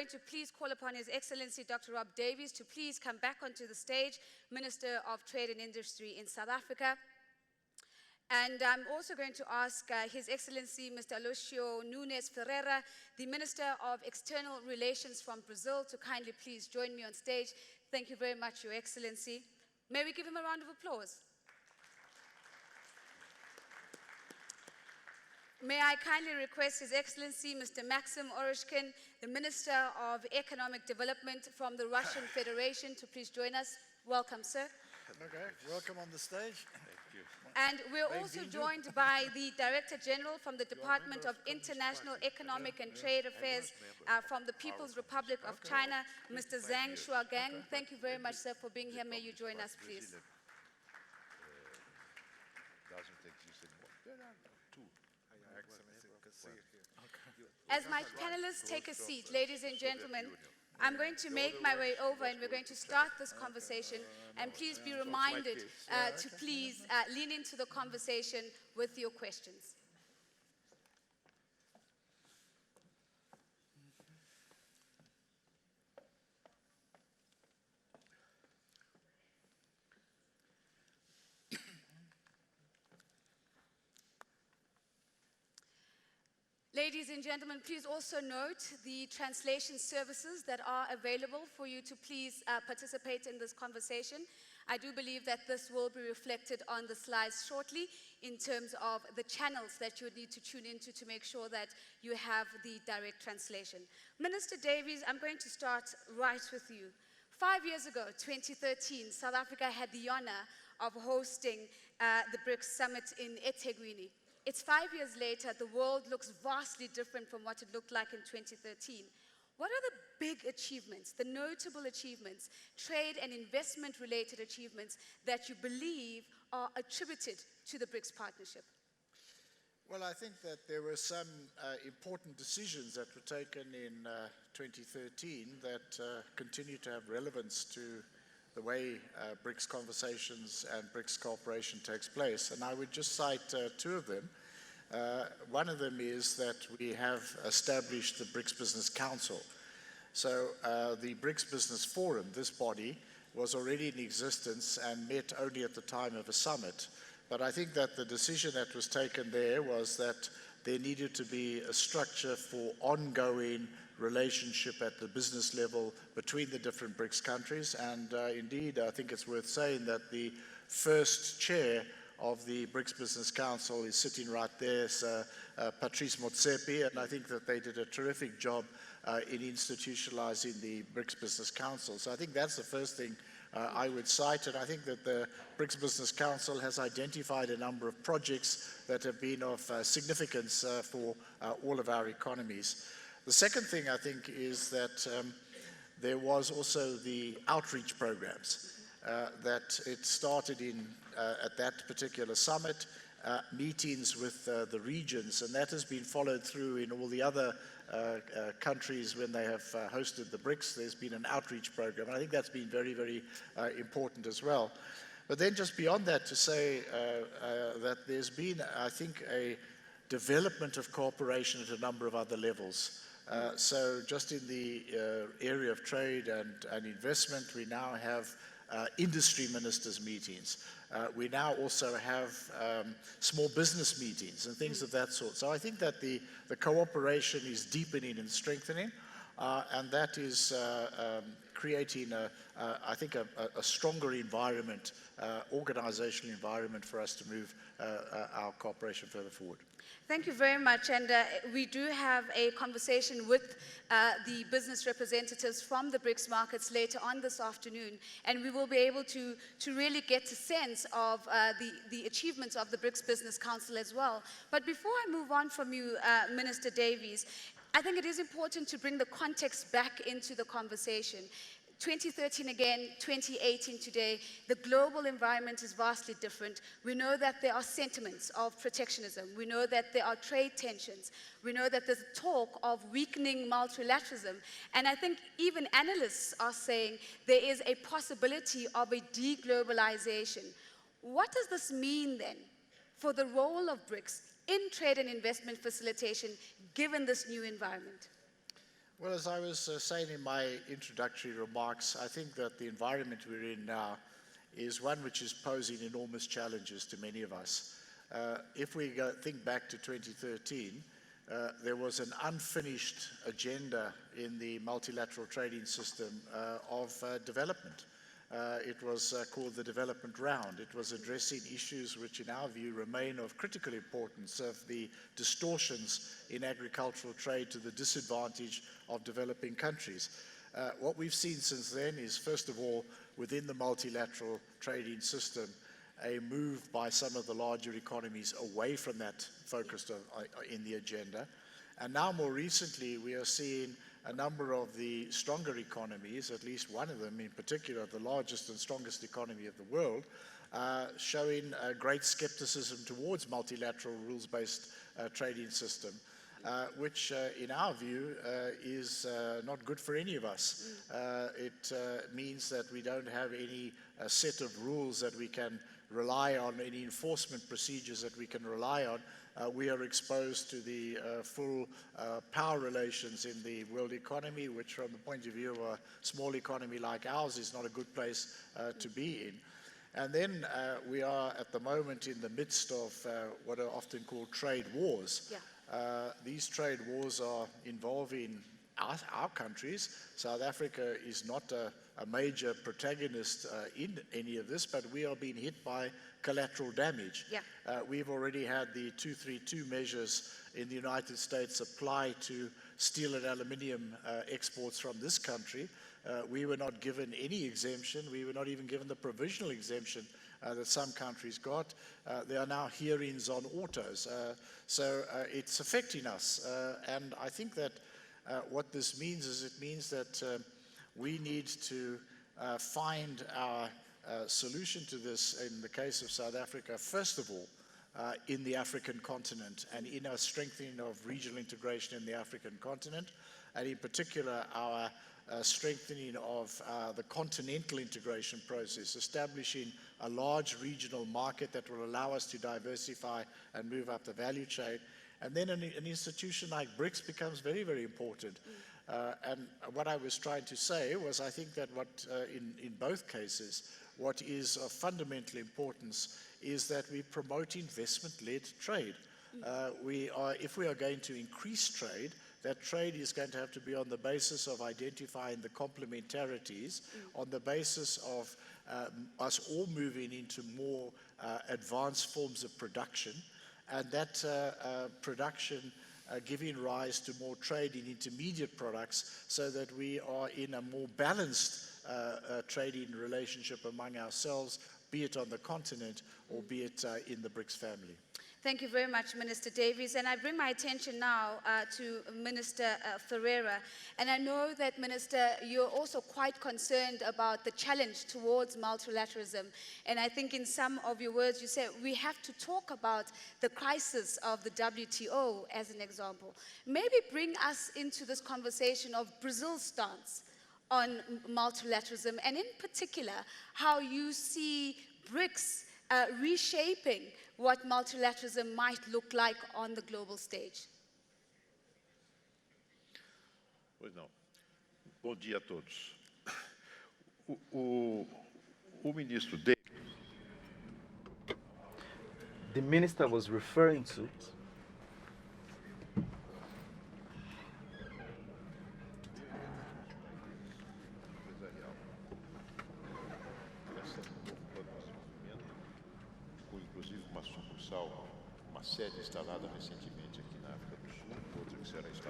going to please call upon His Excellency Dr. Rob Davies to please come back onto the stage, Minister of Trade and Industry in South Africa. And I'm also going to ask His Excellency Mr. Aloysius Nunes Ferreira, the Minister of External Relations from Brazil, to kindly please join me on stage. Thank you very much, Your Excellency. May we give him a round of applause? May I kindly request His Excellency Mr. Maxim Oreshkin, the Minister of Economic Development from the Russian Federation, to please join us. Welcome, sir. Okay, welcome on the stage. And we're also joined by the Director General from the Department of International Economic and Trade Affairs from the People's Republic of China, Mr. Zhang Shuagang. Thank you very much, sir, for being here. May you join us, please. As my panelists take a seat, ladies and gentlemen, I'm going to make my way over and we're going to start this conversation. And please be reminded to please lean into the conversation with your questions. Ladies and gentlemen, please also note the translation services that are available for you to please participate in this conversation. I do believe that this will be reflected on the slides shortly in terms of the channels that you would need to tune into to make sure that you have the direct translation. Minister Davies, I'm going to start right with you. 5 years ago, 2013, South Africa had the honor of hosting the BRICS summit in eThekwini. It's 5 years later, the world looks vastly different from what it looked like in 2013. What are the big achievements, the notable achievements, trade and investment related achievements that you believe are attributed to the BRICS partnership? Well, I think that there were some important decisions that were taken in 2013 that continue to have relevance to the way BRICS conversations and BRICS cooperation takes place. And I would just cite two of them. One of them is that we have established the BRICS Business Council. So the BRICS Business Forum, this body, was already in existence and met only at the time of a summit. But I think that the decision that was taken there was that there needed to be a structure for ongoing relationship at the business level between the different BRICS countries. And indeed, I think it's worth saying that the first chair of the BRICS Business Council is sitting right there, Patrice Motsepe, and I think that they did a terrific job in institutionalizing the BRICS Business Council. So I think that's the first thing I would cite, and I think that the BRICS Business Council has identified a number of projects that have been of significance for all of our economies. The second thing I think is that there was also the outreach programs that it started in at that particular summit, meetings with the regions, and that has been followed through in all the other countries when they have hosted the BRICS. There's been an outreach program, and I think that's been very, very important as well. But then just beyond that, to say that there's been, I think, a development of cooperation at a number of other levels. So just in the area of trade and investment, we now have industry ministers meetings. We now also have small business meetings and things of that sort. So I think that the cooperation is deepening and strengthening, and that is creating, I think, a stronger environment, organizational environment for us to move our cooperation further forward. Thank you very much, and we do have a conversation with the business representatives from the BRICS markets later on this afternoon, and we will be able to really get a sense of the achievements of the BRICS Business Council as well. But before I move on from you, Minister Davies, I think it is important to bring the context back into the conversation. 2013 again, 2018 today, the global environment is vastly different. We know that there are sentiments of protectionism. We know that there are trade tensions. We know that there's talk of weakening multilateralism. And I think even analysts are saying there is a possibility of a deglobalization. What does this mean then for the role of BRICS in trade and investment facilitation given this new environment? Well, as I was saying in my introductory remarks, I think that the environment we're in now is one which is posing enormous challenges to many of us. If we think back to 2013, there was an unfinished agenda in the multilateral trading system of development. It was called the Development Round. It was addressing issues which, in our view, remain of critical importance, of the distortions in agricultural trade to the disadvantage of developing countries. What we've seen since then is, first of all, within the multilateral trading system, a move by some of the larger economies away from that focus in the agenda. And now more recently, we are seeing a number of the stronger economies, at least one of them in particular, the largest and strongest economy of the world, showing great skepticism towards multilateral rules-based trading system, which in our view is not good for any of us. It means that we don't have any set of rules that we can rely on, any enforcement procedures that we can rely on. We are exposed to the full power relations in the world economy, which from the point of view of a small economy like ours is not a good place to be in. And then we are at the moment in the midst of what are often called trade wars. Yeah. These trade wars are involving our countries. South Africa is not a major protagonist in any of this, but we are being hit by collateral damage. Yeah. We've already had the 232 measures in the United States apply to steel and aluminium exports from this country. We were not given any exemption. We were not even given the provisional exemption that some countries got. There are now hearings on autos. So it's affecting us. And I think that what this means is it means that we need to find our solution to this, in the case of South Africa, first of all, in the African continent and in our strengthening of regional integration in the African continent, and in particular our strengthening of the continental integration process, establishing a large regional market that will allow us to diversify and move up the value chain. And then an institution like BRICS becomes very, very important. And what I was trying to say was, I think that in both cases, what is of fundamental importance is that we promote investment-led trade. If we are going to increase trade, that trade is going to have to be on the basis of identifying the complementarities, on the basis of us all moving into more advanced forms of production, and that production giving rise to more trade in intermediate products so that we are in a more balanced trading relationship among ourselves, be it on the continent or be it in the BRICS family. Thank you very much, Minister Davies. And I bring my attention now to Minister Ferreira. And I know that, Minister, you're also quite concerned about the challenge towards multilateralism. And I think in some of your words you said we have to talk about the crisis of the WTO as an example. Maybe bring us into this conversation of Brazil's stance on multilateralism, and in particular, how you see BRICS reshaping what multilateralism might look like on the global stage. Pois não. Bom dia a todos. O ministro Davies. The minister was referring to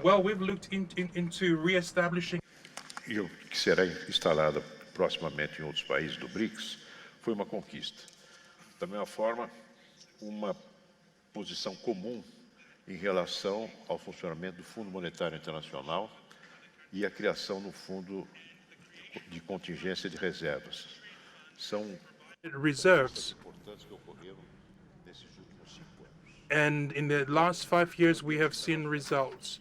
Well, we've looked into re-establishing. E o que será instalada proximamente em outros países do BRICS foi uma conquista. Da mesma forma, uma posição comum em relação ao funcionamento do Fundo Monetário Internacional e a criação do Fundo de Contingência de Reservas. São Reserves. importantes que ocorreram nesses últimos 5 anos. And in the last 5 years, we have seen results.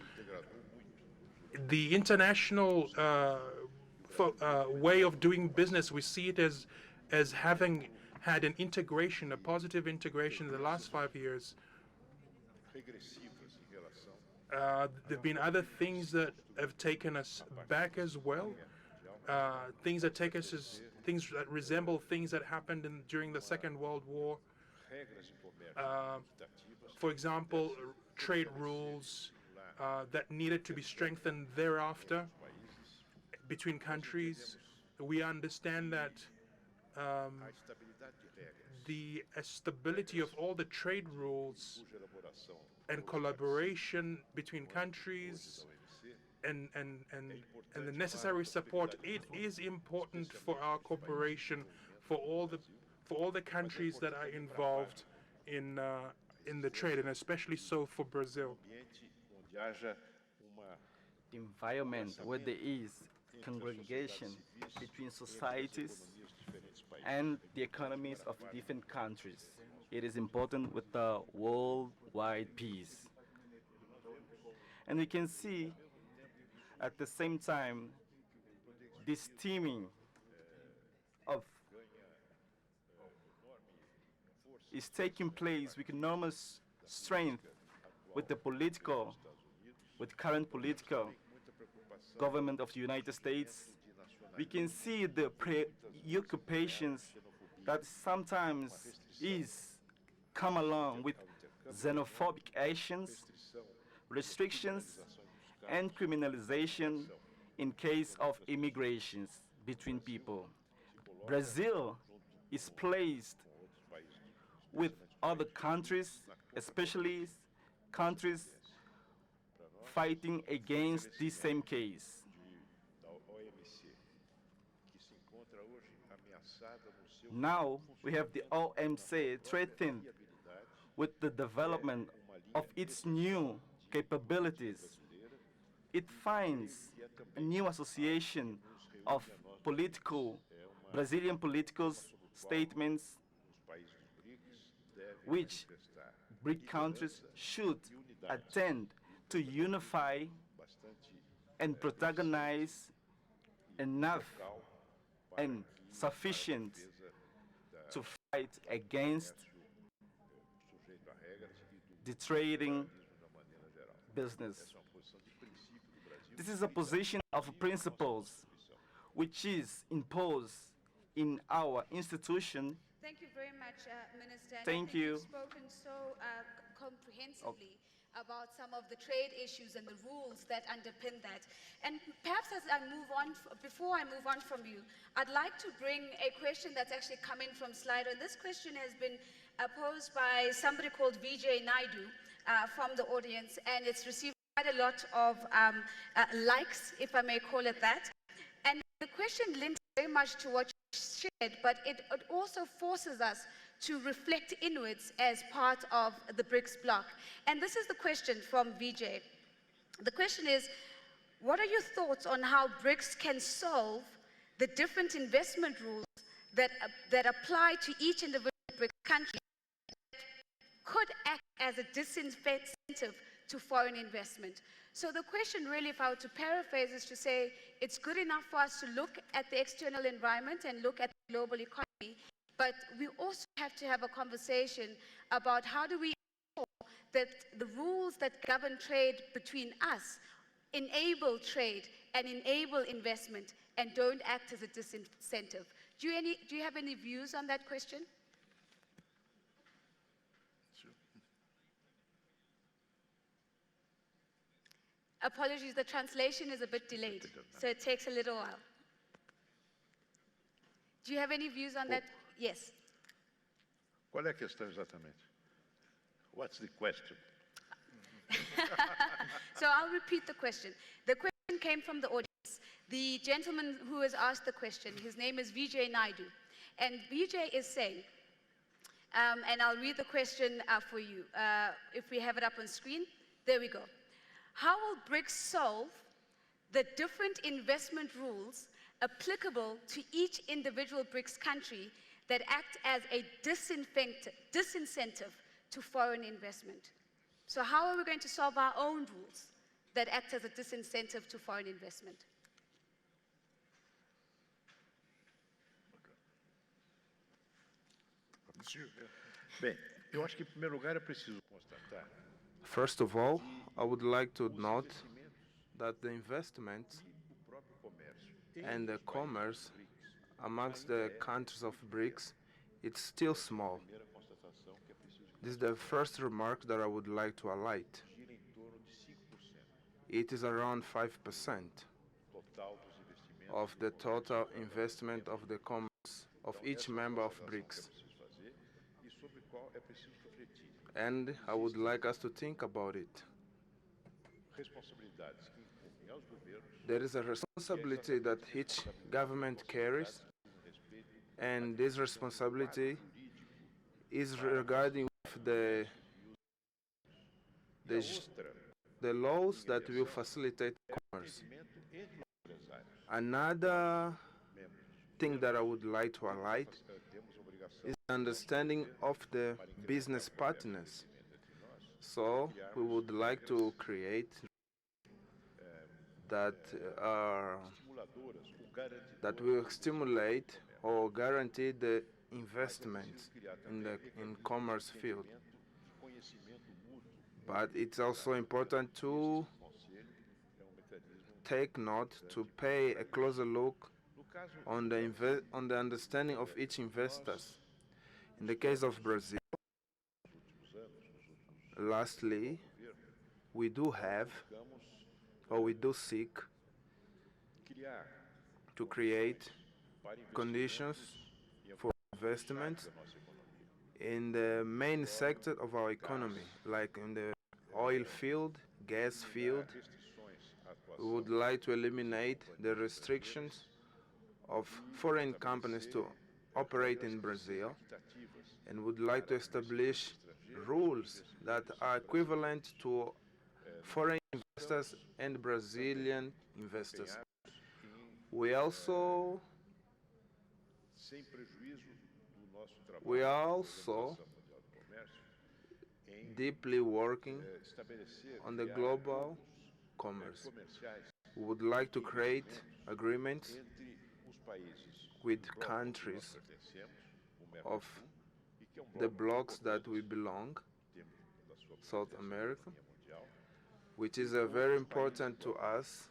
The international way of doing business, we see it as having had an integration, a positive integration in the last 5 years. There've been other things that have taken us back as well. Things that take us as things that resemble things that happened during the Second World War. For example, trade rules that needed to be strengthened thereafter between countries. We understand that the stability of all the trade rules and collaboration between countries and the necessary support, it is important for our cooperation, for all the countries that are involved in the trade, and especially so for Brazil. Environment where there is congregation between societies and the economies of different countries. It is important with the worldwide peace. And we can see at the same time this teaming of is taking place with enormous strength with the current political government of the United States. We can see the preoccupations that sometimes come along with xenophobic actions, restrictions, and criminalization in case of immigrations between people. Brazil is placed with other countries, especially countries fighting against this same case. Now we have the OMC threatened with the development of its new capabilities. It finds a new association of Brazilian political statements which BRIC countries should attend to unify and protagonize enough and sufficient to fight against the trading business. This is a position of principles which is imposed in our institution. Thank you very much, Minister. And Thank I think you. You've spoken so comprehensively about some of the trade issues and the rules that underpin that. And perhaps as I move on, before I move on from you, I'd like to bring a question that's actually come in from Slido. And this question has been posed by somebody called Vijay Naidu from the audience, and it's received quite a lot of likes, if I may call it that. And the question links very much to what you shared, but it also forces us to reflect inwards as part of the BRICS bloc. And this is the question from Vijay. The question is, what are your thoughts on how BRICS can solve the different investment rules that apply to each individual BRICS country that could act as a disincentive to foreign investment? So the question really, if I were to paraphrase, is to say it's good enough for us to look at the external environment and look at the global economy, but we also have to have a conversation about how do we ensure that the rules that govern trade between us enable trade and enable investment and don't act as a disincentive. Do you have any views on that question? Apologies, the translation is a bit delayed, so it takes a little while. Do you have any views on that? Yes. Qual é a questão exatamente? What's the question? So I'll repeat the question. The question came from the audience. The gentleman who has asked the question, his name is Vijay Naidu. And Vijay is saying, and I'll read the question for you. If we have it up on screen, there we go. How will BRICS solve the different investment rules applicable to each individual BRICS country that act as a disincentive to foreign investment? So how are we going to solve our own rules that act as a disincentive to foreign investment? Bem, eu acho que em primeiro lugar é preciso constatar. First of all, I would like to note that the investment and the commerce amongst the countries of BRICS, it's still small. This is the first remark that I would like to highlight. It is around 5% of the total investment of the commerce of each member of BRICS. And I would like us to think about it. There is a responsibility that each government carries, and this responsibility is regarding the laws that will facilitate commerce. Another thing that I would like to highlight is the understanding of the business partners. So we would like to create that will stimulate or guarantee the investment in commerce field. But it's also important to take note, to pay a closer look on the understanding of each investor. In the case of Brazil, lastly, we do have, or we do seek, to create conditions for investment in the main sector of our economy, like in the oil field, gas field. We would like to eliminate the restrictions of foreign companies to operate in Brazil, and would like to establish rules that are equivalent to foreign investors and Brazilian investors. We are also deeply working on the global commerce. We would like to create agreements with countries of the blocks that we belong, South America, which is very important to us,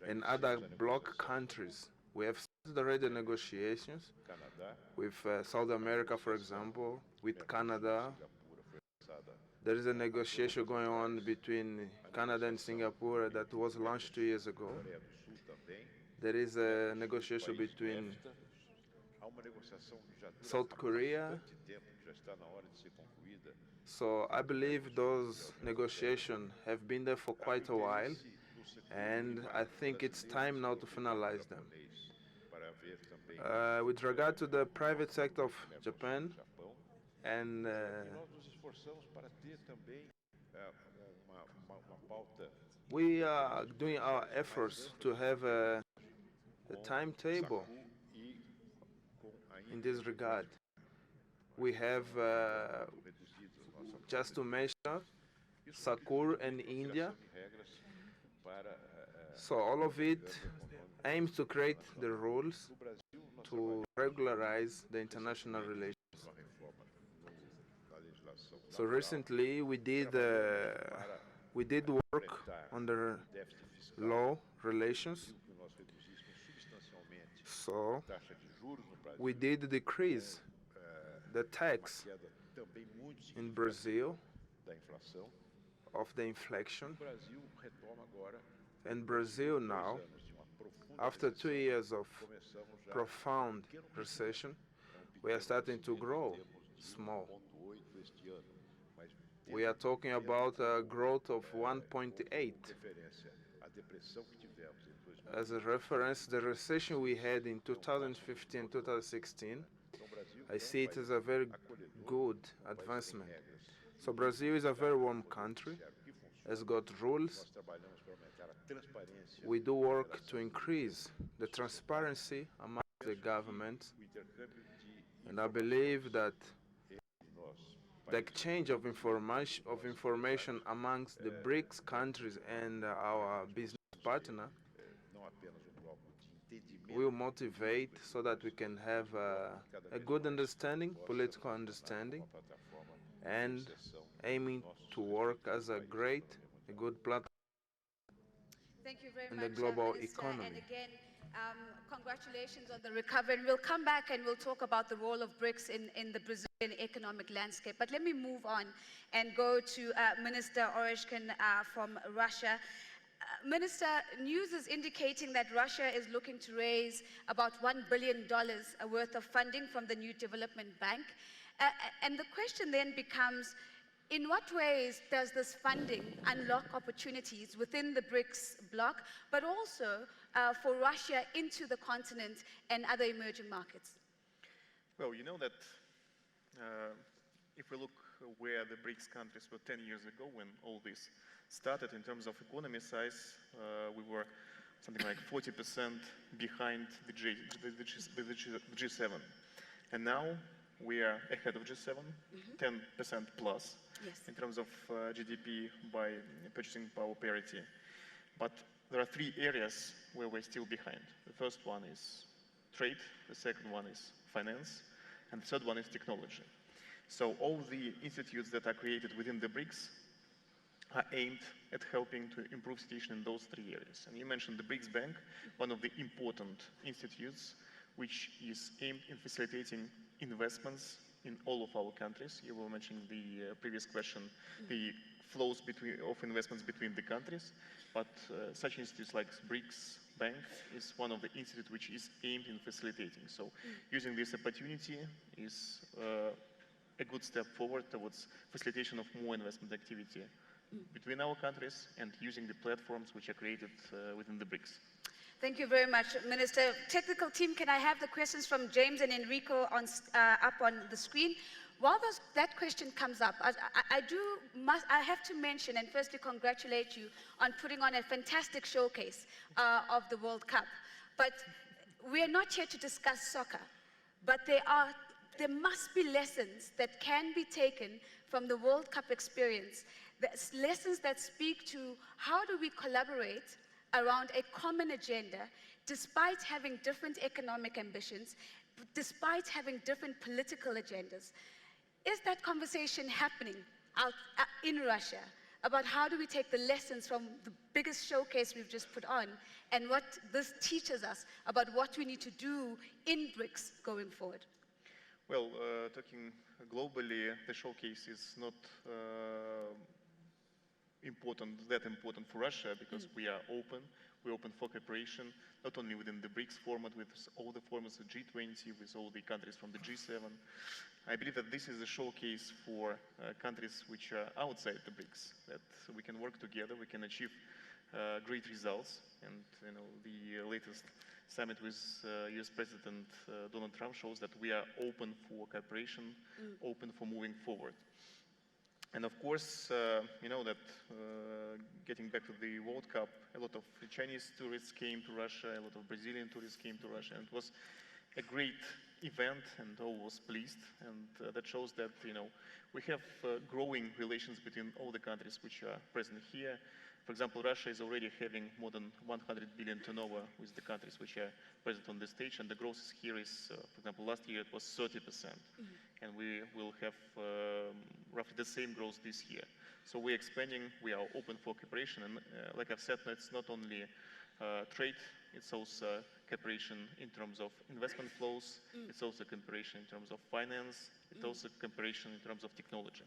and other bloc countries. We have started already negotiations with South America, for example, with Canada. There is a negotiation going on between Canada and Singapore that was launched 2 years ago. There is a negotiation between South Korea. So I believe those negotiations have been there for quite a while, and I think it's time now to finalize them. With regard to the private sector of Japan, and we are doing our efforts to have a timetable in this regard. We have, just to mention, Sakur and India. So all of it aims to create the rules to regularize the international relations. So recently we did work on the law relations. So we did decrease the tax in Brazil of the inflation. And Brazil now, after 2 years of profound recession, we are starting to grow small. We are talking about a growth of 1.8. As a reference, the recession we had in 2015, 2016, I see it as a very good advancement. So Brazil is a very warm country, has got rules. We do work to increase the transparency among the governments, and I believe that the exchange of information amongst the BRICS countries and our business partner will motivate so that we can have a good understanding, political understanding, and aiming to work as a good platform Thank you very in much, the global Minister. economy. And again, congratulations on the recovery. And we'll come back and we'll talk about the role of BRICS in the Brazilian economic landscape. But let me move on and go to Minister Oreshkin from Russia. Minister, news is indicating that Russia is looking to raise about $1 billion worth of funding from the New Development Bank. And the question then becomes, in what ways does this funding unlock opportunities within the BRICS bloc, but also for Russia into the continent and other emerging markets? Well, you know that if we look where the BRICS countries were 10 years ago when all this started in terms of economy size, we were something like 40% behind the G7. And now we are ahead of G7, 10% plus. Yes. In terms of GDP by purchasing power parity. But there are three areas where we're still behind. The first one is trade, the second one is finance, and the third one is technology. So all the institutes that are created within the BRICS are aimed at helping to improve situation in those three areas. And you mentioned the BRICS Bank, one of the important institutes which is aimed in facilitating investments in all of our countries. You were mentioning the previous question, the flows of investments between the countries, but such institutes like BRICS Bank is one of the institutes which is aimed in facilitating. So using this opportunity is a good step forward towards facilitation of more investment activity between our countries and using the platforms which are created within the BRICS. Thank you very much, Minister. Technical team, can I have the questions from James and Enrico up on the screen? While that question comes up, I have to mention and firstly congratulate you on putting on a fantastic showcase of the World Cup. But we are not here to discuss soccer, but there must be lessons that can be taken from the World Cup experience, lessons that speak to how do we collaborate around a common agenda, despite having different economic ambitions, despite having different political agendas. Is that conversation happening out in Russia about how do we take the lessons from the biggest showcase we've just put on and what this teaches us about what we need to do in BRICS going forward? Well, talking globally, the showcase is not that important for Russia because we are open. We're open for cooperation, not only within the BRICS format, with all the formats of G20, with all the countries from the G7. I believe that this is a showcase for countries which are outside the BRICS, that we can work together, we can achieve great results. And the latest summit with US President Donald Trump shows that we are open for cooperation, open for moving forward. And of course, you know that getting back to the World Cup, a lot of Chinese tourists came to Russia, a lot of Brazilian tourists came to Russia, and it was a great event, and all was pleased. And that shows that we have growing relations between all the countries which are present here. For example, Russia is already having more than 100 billion turnover with the countries which are present on the stage, and the growth here is, for example, last year it was 30%, and we will have roughly the same growth this year. So we're expanding, we are open for cooperation, and like I've said, it's not only trade, it's also cooperation in terms of investment flows, it's also cooperation in terms of finance, it's also cooperation in terms of technology.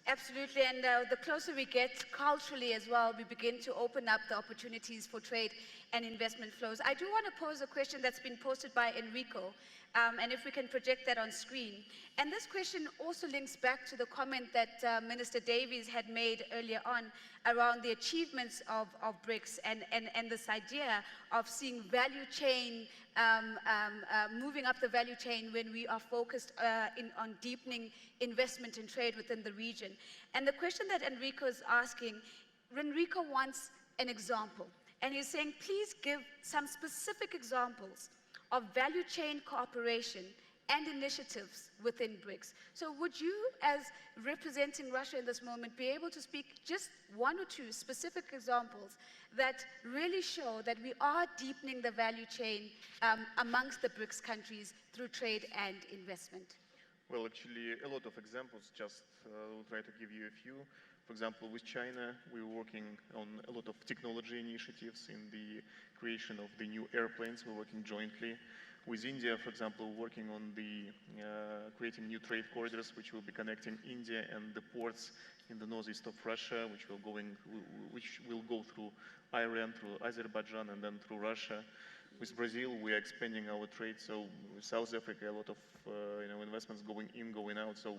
Absolutely, and the closer we get culturally as well, we begin to open up the opportunities for trade and investment flows. I do want to pose a question that's been posted by Enrico, and if we can project that on screen. And this question also links back to the comment that Minister Davies had made earlier on around the achievements of BRICS and this idea of seeing value chain, moving up the value chain when we are focused on deepening investment and trade within the region. And the question that Enrico is asking, Enrico wants an example. And he's saying, please give some specific examples of value chain cooperation and initiatives within BRICS. So would you, as representing Russia in this moment, be able to speak just one or two specific examples that really show that we are deepening the value chain amongst the BRICS countries through trade and investment? Well, actually, a lot of examples. Just will try to give you a few. For example, with China, we're working on a lot of technology initiatives in the creation of the new airplanes. We're working jointly. With India, for example, working on the creating new trade corridors, which will be connecting India and the ports in the northeast of Russia, which will go through Iran, through Azerbaijan, and then through Russia. With Brazil, we are expanding our trade. So with South Africa, a lot of investments going in, going out. So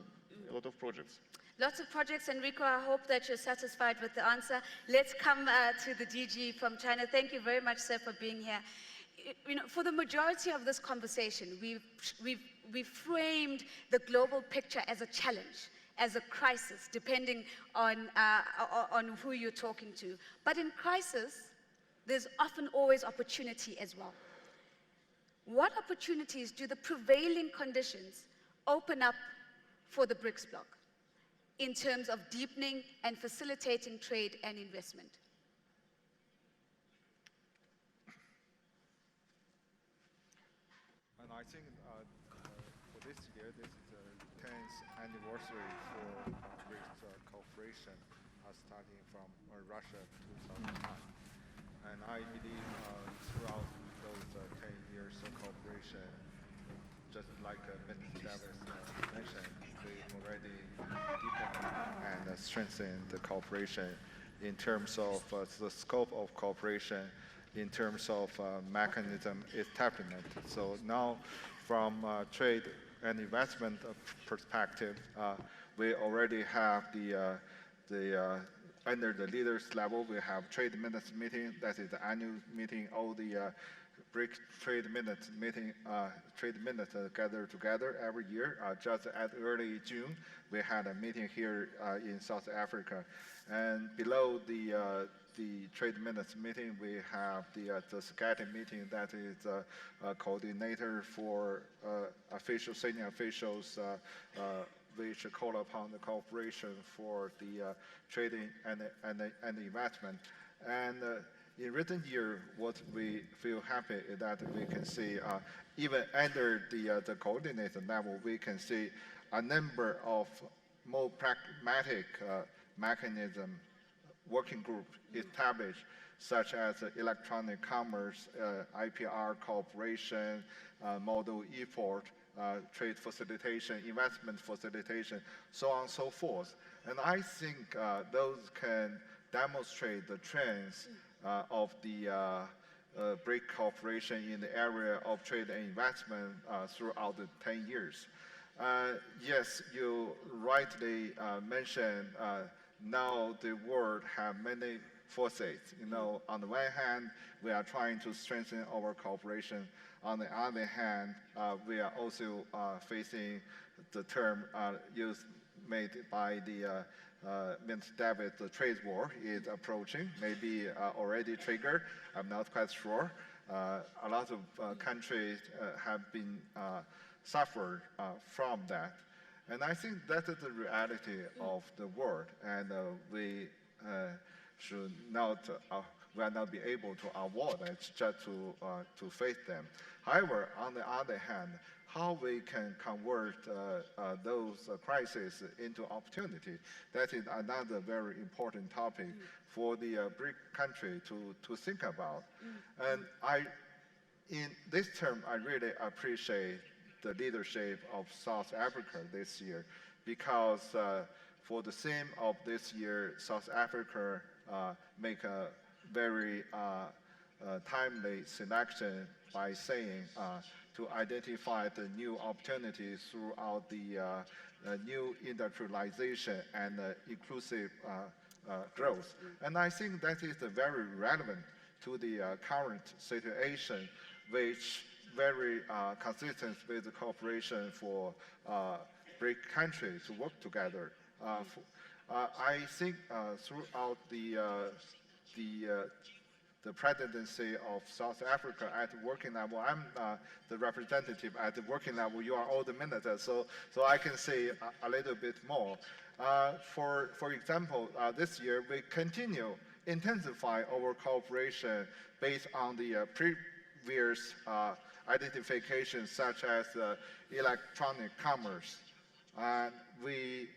a lot of projects. Lots of projects, Enrico. I hope that you're satisfied with the answer. Let's come to the DG from China. Thank you very much, sir, for being here. For the majority of this conversation, we've framed the global picture as a challenge, as a crisis, depending on who you're talking to. But in crisis, there's often always opportunity as well. What opportunities do the prevailing conditions open up for the BRICS bloc in terms of deepening and facilitating trade and investment? And I think for this year, this is the 10th anniversary for BRICS cooperation, starting from Russia 2009. And I believe throughout those 10 years of cooperation, just like Mr. Davis mentioned, we've already deepened and strengthened the cooperation in terms of the scope of cooperation, in terms of mechanism establishment. So now, from trade and investment perspective, we already have under the leaders level, we have trade minutes meeting. That is the annual meeting. All the BRICS trade minutes meeting, trade minutes gather together every year. Just at early June, we had a meeting here in South Africa, and below the trade minutes meeting, we have the SCATI meeting. That is a coordinator for senior officials, which call upon the cooperation for the trading and the investment. And in recent year, what we feel happy is that we can see, even under the coordinator level, we can see a number of more pragmatic mechanism working group established, such as electronic commerce, IPR cooperation, model import, trade facilitation, investment facilitation, so on and so forth. And I think those can demonstrate the trends of the BRIC cooperation in the area of trade and investment throughout the 10 years. Yes, you rightly mentioned now the world have many forces. On the one hand, we are trying to strengthen our cooperation. On the other hand, we are also facing the term made by the Mr. David, the trade war is approaching, maybe already triggered. I'm not quite sure. A lot of countries have been suffered from that. And I think that is the reality of the world, and we should not, will not be able to avoid it, just to face them. However, on the other hand, how we can convert those crises into opportunity, that is another very important topic for the BRIC country to think about. And in this term, I really appreciate the leadership of South Africa this year, because for the theme of this year, South Africa make a very timely selection by saying to identify the new opportunities throughout the new industrialization and inclusive growth. And I think that is very relevant to the current situation, which very consistent with the cooperation for BRIC countries to work together. I think throughout the presidency of South Africa at the working level, I'm the representative at the working level. You are all the ministers, so I can say a little bit more. For example, this year we continue intensify our cooperation based on the previous identifications, such as electronic commerce, And we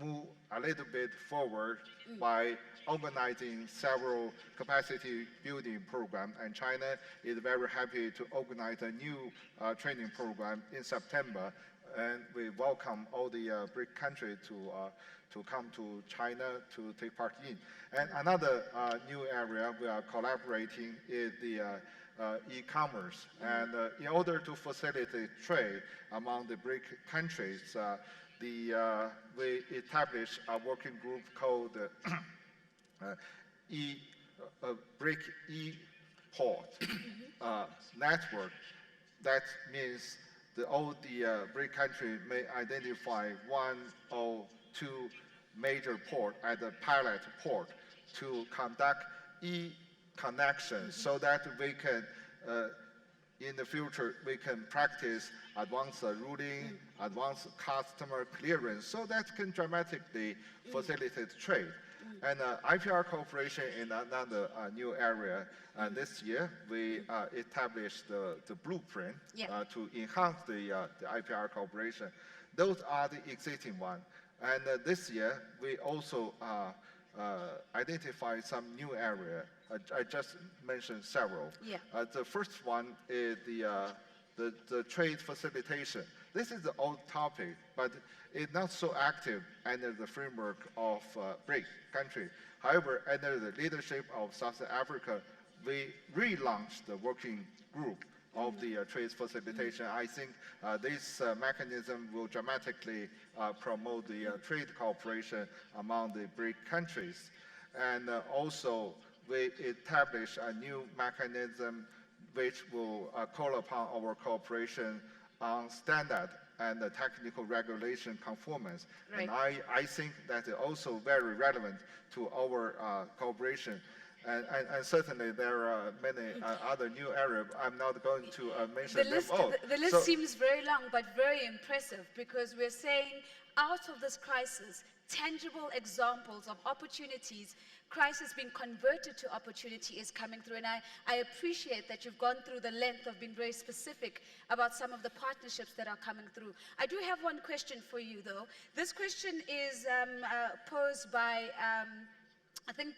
move a little bit forward by organizing several capacity building programs. And China is very happy to organize a new training program in September. And we welcome all the BRIC countries to come to China to take part in. And another new area we are collaborating is the e-commerce. And in order to facilitate trade among the BRIC countries, we established a working group called BRIC e-port network. That means all the BRIC countries may identify one or two major ports as a pilot port to conduct e-connections so that we can, in the future, we can practice advanced routing, advanced customer clearance, so that can dramatically facilitate trade. And IPR cooperation in another new area. This year, we established the blueprint to enhance the IPR cooperation. Those are the existing ones. And this year, we also identified some new areas. I just mentioned several. The first one is the trade facilitation. This is the old topic, but it's not so active under the framework of BRIC countries. However, under the leadership of South Africa, we relaunched the working group of the trade facilitation. I think this mechanism will dramatically promote the trade cooperation among the BRIC countries. And also, we established a new mechanism which will call upon our cooperation on standard and the technical regulation conformance. And I think that is also very relevant to our cooperation. And certainly there are many other new areas. I'm not going to mention them all. The list seems very long, but very impressive, because we're saying out of this crisis, tangible examples of opportunities, crisis being converted to opportunity is coming through. And I appreciate that you've gone through the length of being very specific about some of the partnerships that are coming through. I do have one question for you, though. This question is posed by, I think,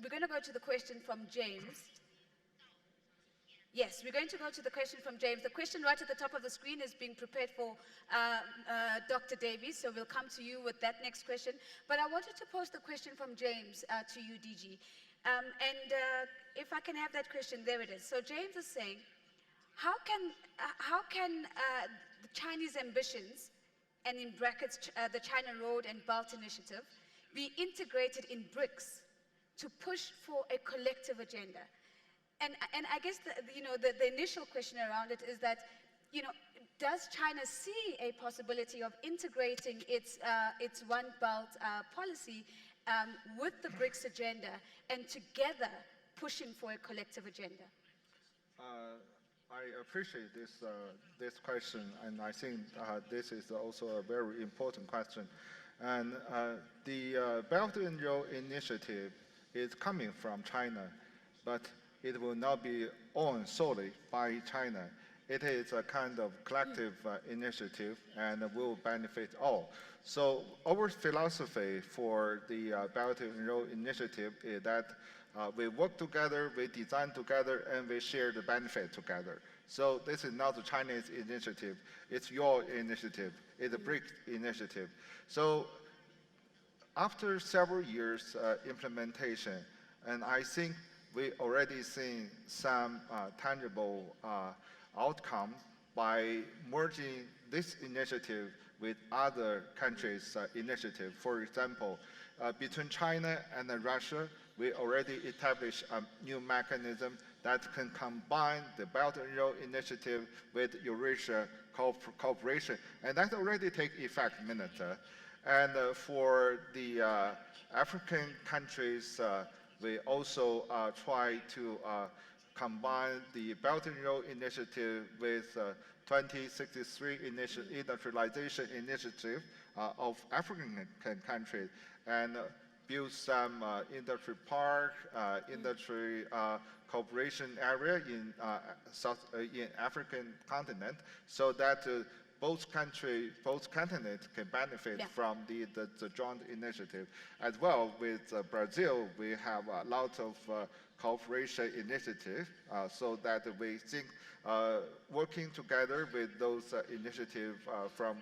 we're going to go to the question from James. Yes, we're going to go to the question from James. The question right at the top of the screen is being prepared for Dr. Davies, so we'll come to you with that next question. But I wanted to pose the question from James to you, DG. And if I can have that question, there it is. So James is saying, how can the Chinese ambitions, and in brackets, the China Road and Belt Initiative, be integrated in BRICS to push for a collective agenda? And I guess the initial question around it is that, does China see a possibility of integrating its One Belt policy with the BRICS agenda and together pushing for a collective agenda? I appreciate this question, and I think this is also a very important question. And the Belt and Road Initiative is coming from China, but it will not be owned solely by China. It is a kind of collective initiative and will benefit all. So our philosophy for the Belt and Road Initiative is that we work together, we design together, and we share the benefit together. So this is not the Chinese initiative, it's your initiative, it's a BRICS initiative. So after several years implementation, and I think we already seen some tangible outcome by merging this initiative with other countries' initiative. For example, between China and Russia, we already established a new mechanism that can combine the Belt and Road Initiative with Eurasia cooperation, and that already take effect, Minister. And for the African countries, we also try to combine the Belt and Road Initiative with 2063 industrialization initiative of African countries and build some industry park, industry cooperation area in African continent, so that both continents can benefit Yeah. from the joint initiative. As well, with Brazil, we have a lot of cooperation initiative, so that we think working together with those initiatives from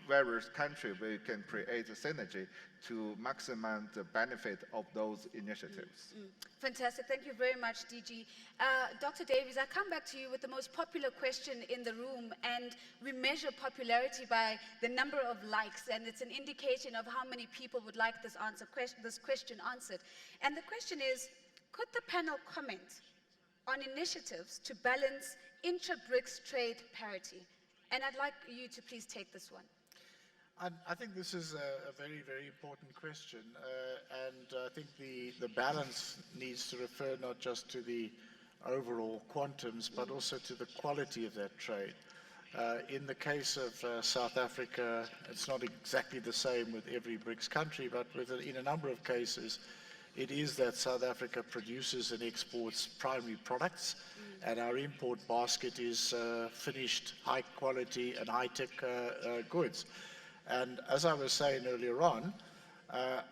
various countries, we can create a synergy to maximize the benefit of those initiatives. Fantastic. Thank you very much, DG. Dr. Davies, I come back to you with the most popular question in the room, and we measure popularity by the number of likes, and it's an indication of how many people would like this question answered. And the question is, could the panel comment on initiatives to balance intra-BRICS trade parity? And I'd like you to please take this one. I think this is a very, very important question, and I think the balance needs to refer not just to the overall quantums, but also to the quality of that trade. In the case of South Africa, it's not exactly the same with every BRICS country, but in a number of cases, it is that South Africa produces and exports primary products, and our import basket is finished, high quality and high-tech goods. And as I was saying earlier on,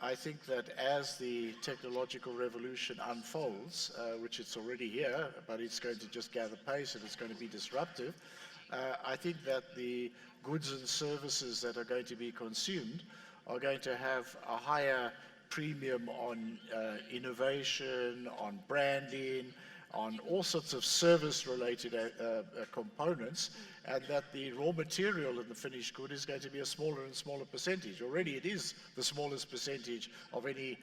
I think that as the technological revolution unfolds, which it's already here, but it's going to just gather pace and it's going to be disruptive, I think that the goods and services that are going to be consumed are going to have a higher premium on innovation, on branding, on all sorts of service-related components, and that the raw material in the finished good is going to be a smaller and smaller percentage. Already it is the smallest percentage of any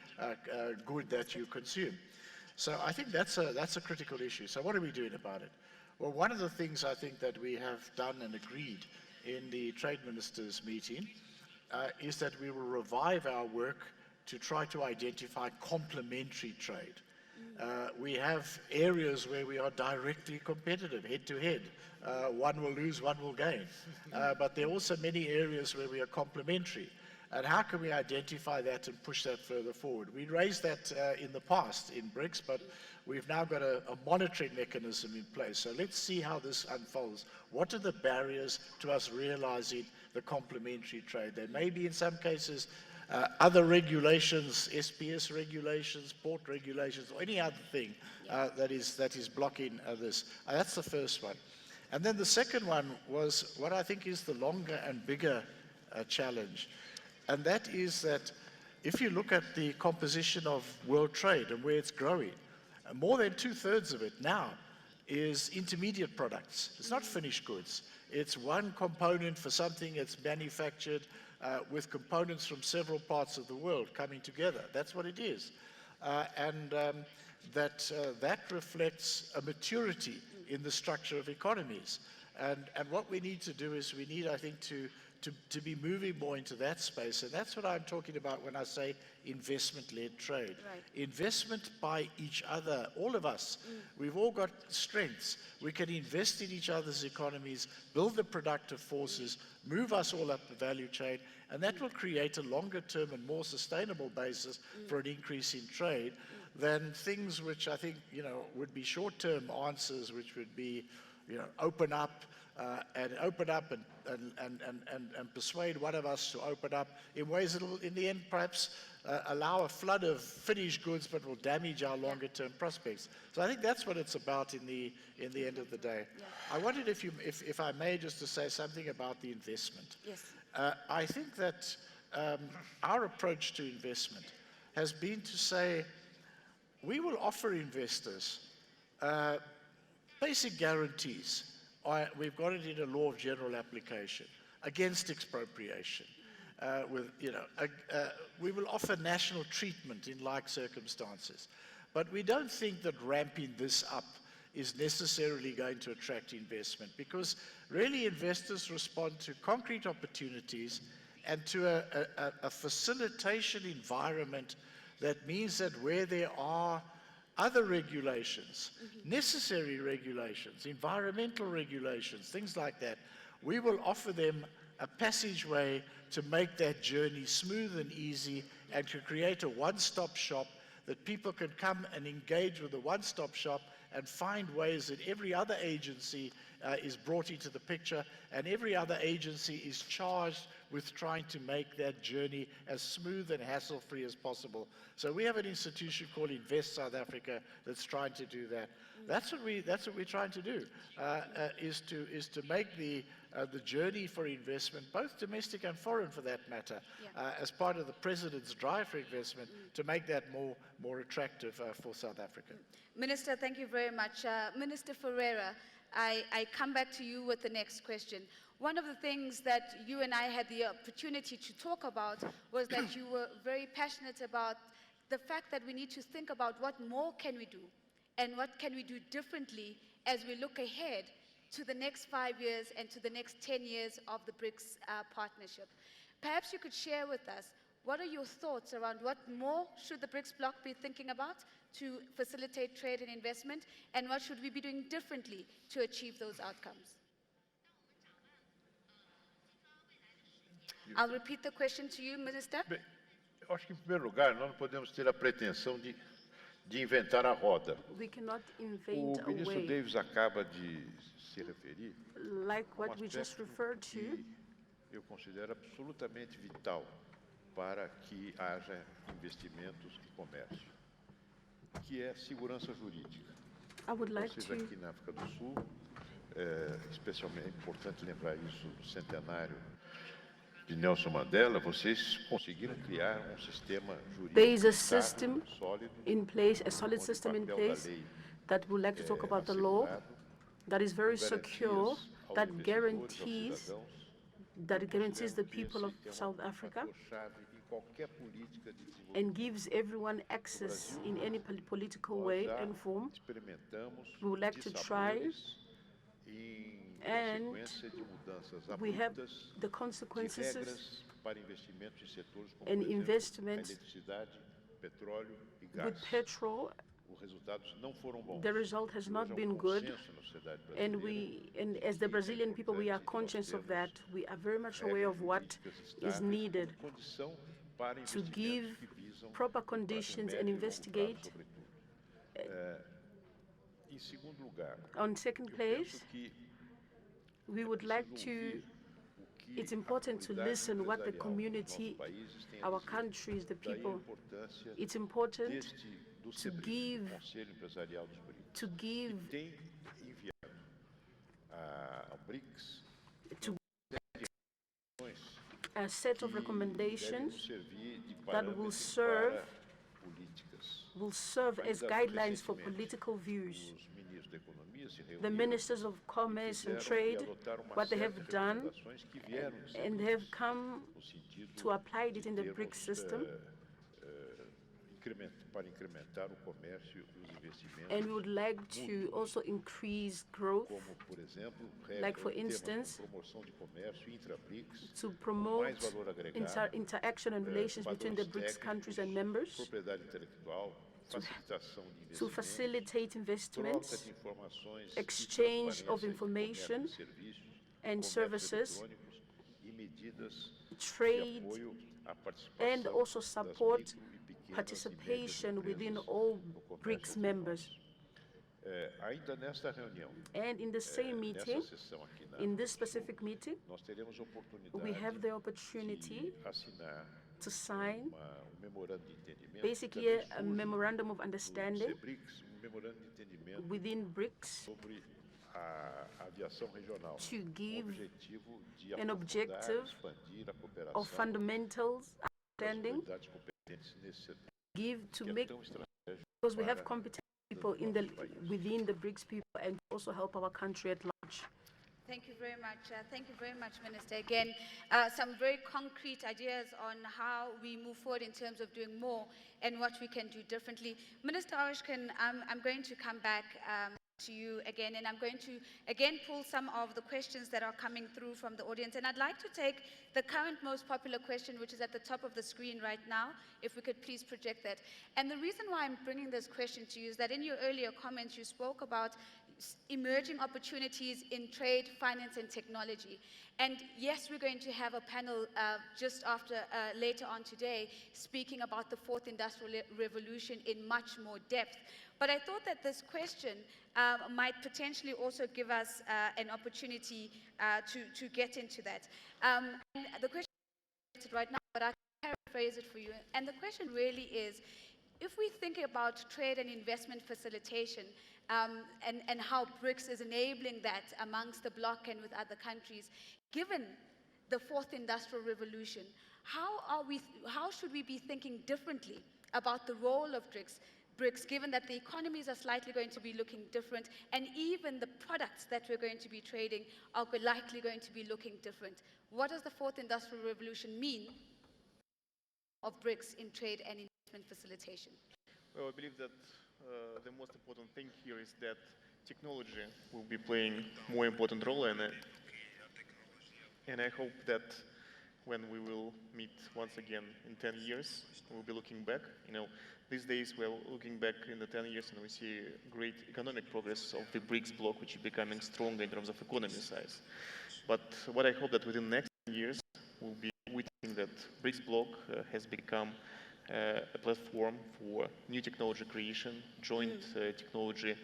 good that you consume. So I think that's a critical issue. So what are we doing about it? Well, one of the things I think that we have done and agreed in the trade ministers meeting is that we will revive our work to try to identify complementary trade. We have areas where we are directly competitive, head-to-head. One will lose, one will gain. But there are also many areas where we are complementary. And how can we identify that and push that further forward? We raised that in the past in BRICS, but we've now got a monitoring mechanism in place. So let's see how this unfolds. What are the barriers to us realizing the complementary trade? There may be, in some cases, other regulations, SPS regulations, port regulations, or any other thing that is blocking this. That's the first one. And then the second one was what I think is the longer and bigger challenge. And that is that if you look at the composition of world trade and where it's growing, more than 2/3 of it now is intermediate products. It's not finished goods. It's one component for something that's manufactured with components from several parts of the world coming together. That's what it is. That reflects a maturity in the structure of economies. And what we need to do is we need, I think, to be moving more into that space. And that's what I'm talking about when I say investment-led trade. Right. Investment by each other, all of us. We've all got strengths. We can invest in each other's economies, build the productive forces, move us all up the value chain, and that will create a longer-term and more sustainable basis for an increase in trade than things which I think, would be short-term answers, which would be, open up and persuade one of us to open up in ways that will, in the end, perhaps allow a flood of finished goods, but will damage our longer-term prospects. So I think that's what it's about in the end of the day. Yeah. I wondered if I may, just to say something about the investment. Yes. I think that our approach to investment has been to say we will offer investors basic guarantees. We've got it in a law of general application against expropriation. We will offer national treatment in like circumstances. But we don't think that ramping this up is necessarily going to attract investment, because really investors respond to concrete opportunities and to a facilitation environment that means that where there are other regulations, necessary regulations, environmental regulations, things like that, we will offer them a passageway to make that journey smooth and easy, and to create a one-stop shop that people can come and engage with a one-stop shop and find ways that every other agency is brought into the picture, and every other agency is charged with trying to make that journey as smooth and hassle-free as possible. So we have an institution called Invest South Africa that's trying to do that. That's what we're trying to do, is to make the journey for investment, both domestic and foreign for that matter, as part of the President's drive for investment, to make that more attractive for South Africa. Minister, thank you very much. Minister Ferreira, I come back to you with the next question. One of the things that you and I had the opportunity to talk about was that you were very passionate about the fact that we need to think about what more can we do and what can we do differently as we look ahead to the next 5 years and to the next 10 years of the BRICS partnership. Perhaps you could share with us, what are your thoughts around what more should the BRICS bloc be thinking about to facilitate trade and investment, and what should we be doing differently to achieve those outcomes? I'll repeat the question to you, Minister. Bem, eu acho que, em primeiro lugar, nós não podemos ter a pretensão de inventar a roda. We cannot O invent a ministro way, Davis acaba de se referir like a um what we just aspecto referred to, que eu considero absolutamente vital para que haja investimentos e comércio, que é segurança jurídica. I would like Vocês to, aqui na África do Sul, especialmente é importante lembrar isso do centenário de Nelson Mandela, vocês conseguiram criar um sistema jurídico there is a estável, system sólido, in place, a solid onde o system in papel da place lei that would like to talk about the law that is very secure, that guarantees the people of South Africa and gives everyone access in any political way and form. We would like to try, and we have the consequences and investment with petrol. The result has not been good, and as the Brazilian people, we are conscious of that. We are very much aware of what is needed to give proper conditions and investigate. On second place, we would like to, it's important to listen what the community, our countries, the people, it's important to give a set of recommendations that will serve as guidelines for political views. The ministers of commerce and trade, what they have done, and they have come to apply it in the BRICS system. And we would like to also increase growth, like for instance, to promote interaction and relations between the BRICS countries and members, to facilitate investments, exchange of information and services, trade, and also support participation within all BRICS members. And in the same meeting, in this specific meeting, we have the opportunity to sign basically a memorandum of understanding within BRICS to give an objective of fundamentals understanding, because we have competent people within the BRICS people, and also help our country at large. Thank you very much. Thank you very much, Minister. Again, some very concrete ideas on how we move forward in terms of doing more and what we can do differently. Minister Orishkin, I'm going to come back to you again, and I'm going to again pull some of the questions that are coming through from the audience. And I'd like to take the current most popular question, which is at the top of the screen right now, if we could please project that. And the reason why I'm bringing this question to you is that in your earlier comments, you spoke about emerging opportunities in trade, finance, and technology. And yes, we're going to have a panel just after, later on today, speaking about the fourth industrial revolution in much more depth. But I thought that this question might potentially also give us an opportunity to get into that. And the question is right now, but I can paraphrase it for you. And the question really is, if we think about trade and investment facilitation, and how BRICS is enabling that amongst the bloc and with other countries, given the fourth industrial revolution, how should we be thinking differently about the role of BRICS, given that the economies are slightly going to be looking different, and even the products that we're going to be trading are likely going to be looking different? What does the fourth industrial revolution mean of BRICS in trade and investment facilitation? Well, I believe that the most important thing here is that technology will be playing more important role, and I hope that when we will meet once again in 10 years, we'll be looking back. You know, these days we're looking back in the 10 years and we see great economic progress of the BRICS bloc, which is becoming stronger in terms of economy size. But what I hope that within the next 10 years, we'll be witnessing that BRICS bloc has become a platform for new technology creation, joint technology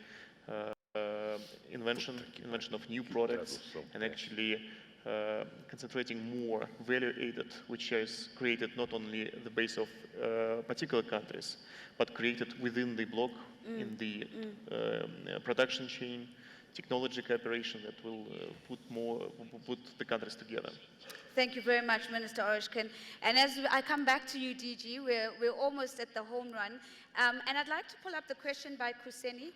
invention of new products, and actually concentrating more value added, which is created not only the base of particular countries, but created within the bloc in the production chain, technology cooperation that will put the countries together. Thank you very much, Minister Orushkin. And as I come back to you, DG, we're almost at the home run. And I'd like to pull up the question by Kuseni.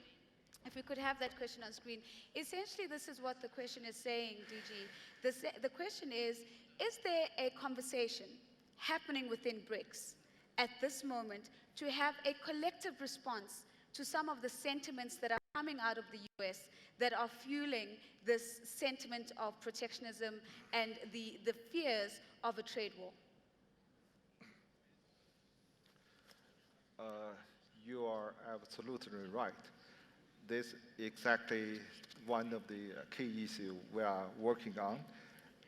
If we could have that question on screen. Essentially, this is what the question is saying, DG. The question is there a conversation happening within BRICS at this moment to have a collective response to some of the sentiments that are coming out of the US that are fueling this sentiment of protectionism and the fears of a trade war? You are absolutely right. This is exactly one of the key issues we are working on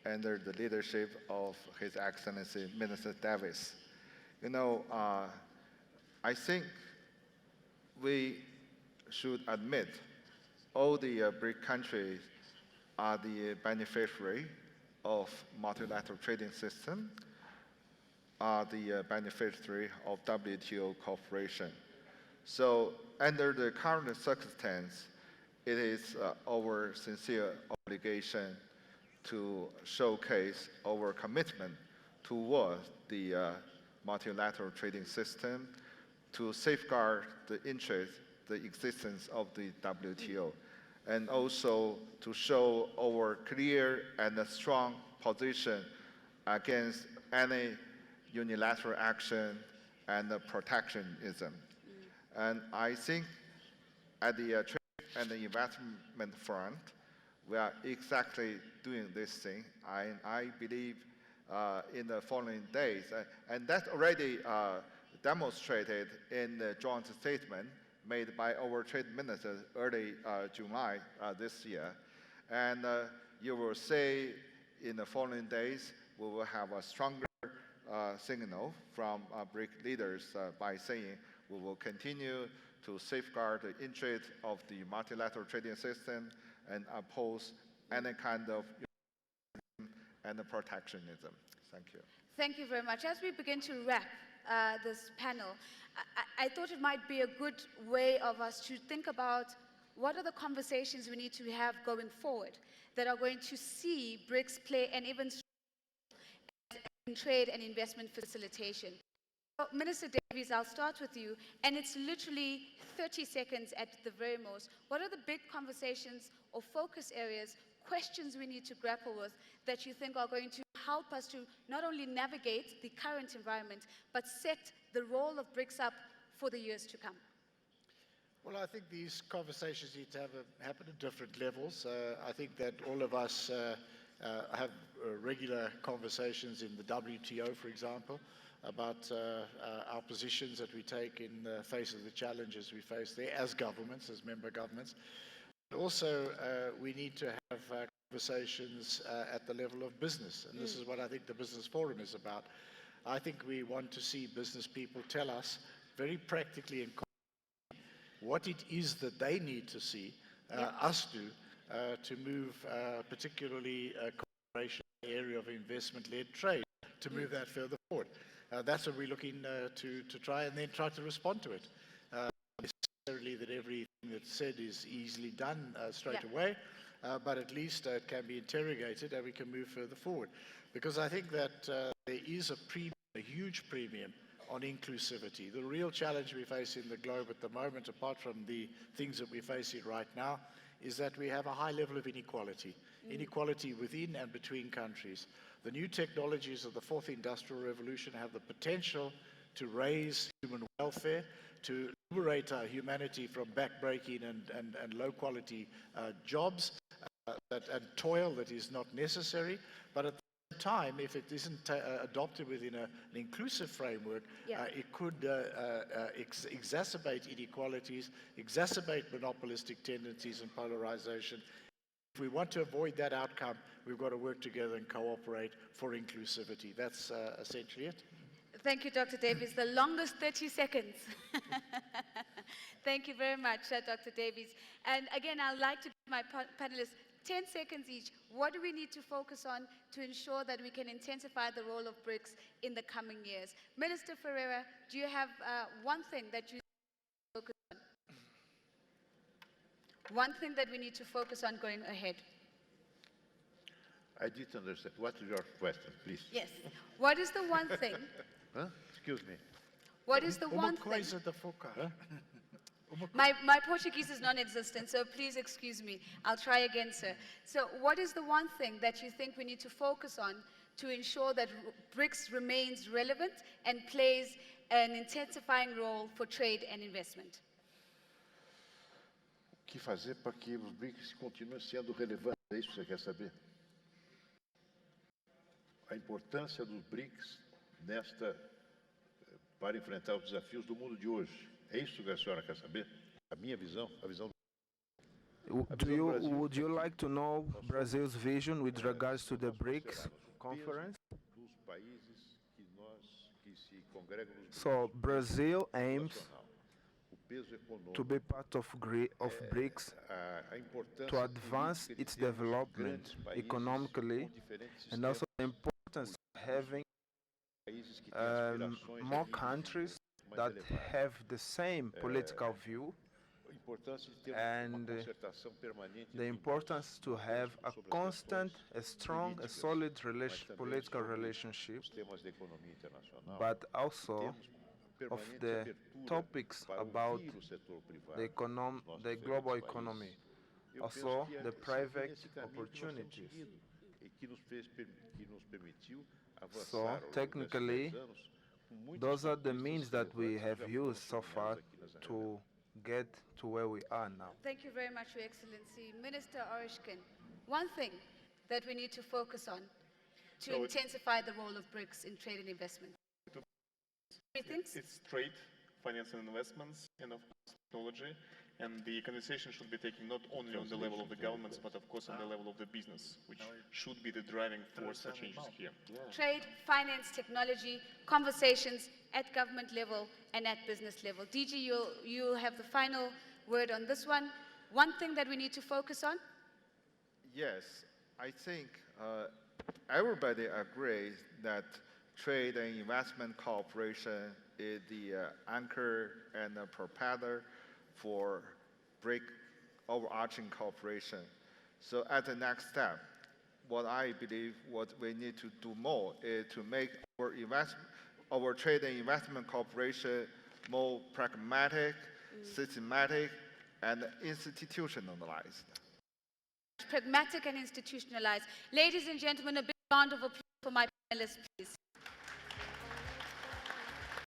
under the leadership of His Excellency Minister Davis. You know, I think we should admit all the BRIC countries are the beneficiary of multilateral trading system, are the beneficiary of WTO cooperation. So under the current circumstance, it is our sincere obligation to showcase our commitment toward the multilateral trading system, to safeguard the interest, the existence of the WTO, and also to show our clear and strong position against any unilateral action and protectionism. And I think at the trade and the investment front, we are exactly doing this thing. I believe in the following days, and that's already demonstrated in the joint statement made by our trade minister early July this year. And you will see in the following days, we will have a stronger signal from BRIC leaders by saying we will continue to safeguard the interest of the multilateral trading system and oppose any kind of and protectionism. Thank you. Thank you very much. As we begin to wrap this panel, I thought it might be a good way of us to think about what are the conversations we need to have going forward that are going to see BRICS play an even stronger role in trade and investment facilitation. So, Minister Davies, I'll start with you, and it's literally 30 seconds at the very most. What are the big conversations or focus areas, questions we need to grapple with that you think are going to help us to not only navigate the current environment, but set the role of BRICS up for the years to come? Well, I think these conversations need to happen at different levels. I think that all of us have regular conversations in the WTO, for example, about our positions that we take in the face of the challenges we face there as governments, as member governments. Also, we need to have conversations at the level of business, and this is what I think the Business Forum is about. I think we want to see business people tell us very practically and what it is that they need to see us do to move particularly cooperation in the area of investment-led trade, to move that further forward. That's what we're looking to try and then try to respond to it. Necessarily that everything that's said is easily done straight away, but at least it can be interrogated and we can move further forward. Because I think that there is a huge premium on inclusivity. The real challenge we face in the globe at the moment, apart from the things that we're facing right now, is that we have a high level of inequality. Inequality within and between countries. The new technologies of the fourth industrial revolution have the potential to raise human welfare, to liberate our humanity from backbreaking and low-quality jobs and toil that is not necessary. But at the same time, if it isn't adopted within an inclusive framework, it could exacerbate inequalities, exacerbate monopolistic tendencies and polarization. If we want to avoid that outcome, we've got to work together and cooperate for inclusivity. That's essentially it. Thank you, Dr. Davies. The longest 30 seconds. Thank you very much, Dr. Davies. And again, I'd like to give my panelists 10 seconds each. What do we need to focus on to ensure that we can intensify the role of BRICS in the coming years? Minister Ferreira, do you have one thing that you focus on? One thing that we need to focus on going ahead? I didn't understand. What is your question, please? Yes. What is the one thing? Huh? Excuse me. What is the one thing? Huh? My Portuguese is non-existent, so please excuse me. I'll try again, sir. So what is the one thing that you think we need to focus on to ensure that BRICS remains relevant and plays an intensifying role for trade and investment? O que fazer para que os BRICS continuem sendo relevantes? É isso que você quer saber? A importância dos BRICS para enfrentar os desafios do mundo de hoje. É isso que a senhora quer saber? A minha visão, a visão Would you like to know Brazil's vision with regards to the BRICS conference? So Brazil aims to be part of BRICS to advance its development economically, and also the importance of having more countries that have the same political view, and the importance to have a constant, a strong, a solid political relationship, but also of the topics about the global economy, also the private opportunities. So technically, those are the means that we have used so far to get to where we are now. Thank you very much, Your Excellency. Minister Orishkin, one thing that we need to focus on to intensify the role of BRICS in trade and investment. It's trade, finance and investments, and of course technology. And the conversation should be taken not only on the level of the governments, but of course on the level of the business, which should be the driving force for changes here. Trade, finance, technology, conversations at government level and at business level. DG, you'll have the final word on this one. One thing that we need to focus on? Yes, I think everybody agrees that trade and investment cooperation is the anchor and the propeller for BRIC overarching cooperation. So at the next step, what I believe what we need to do more is to make our trade and investment cooperation more pragmatic, systematic, and institutionalized. Pragmatic and institutionalized. Ladies and gentlemen, a big round of applause for my panelists, please.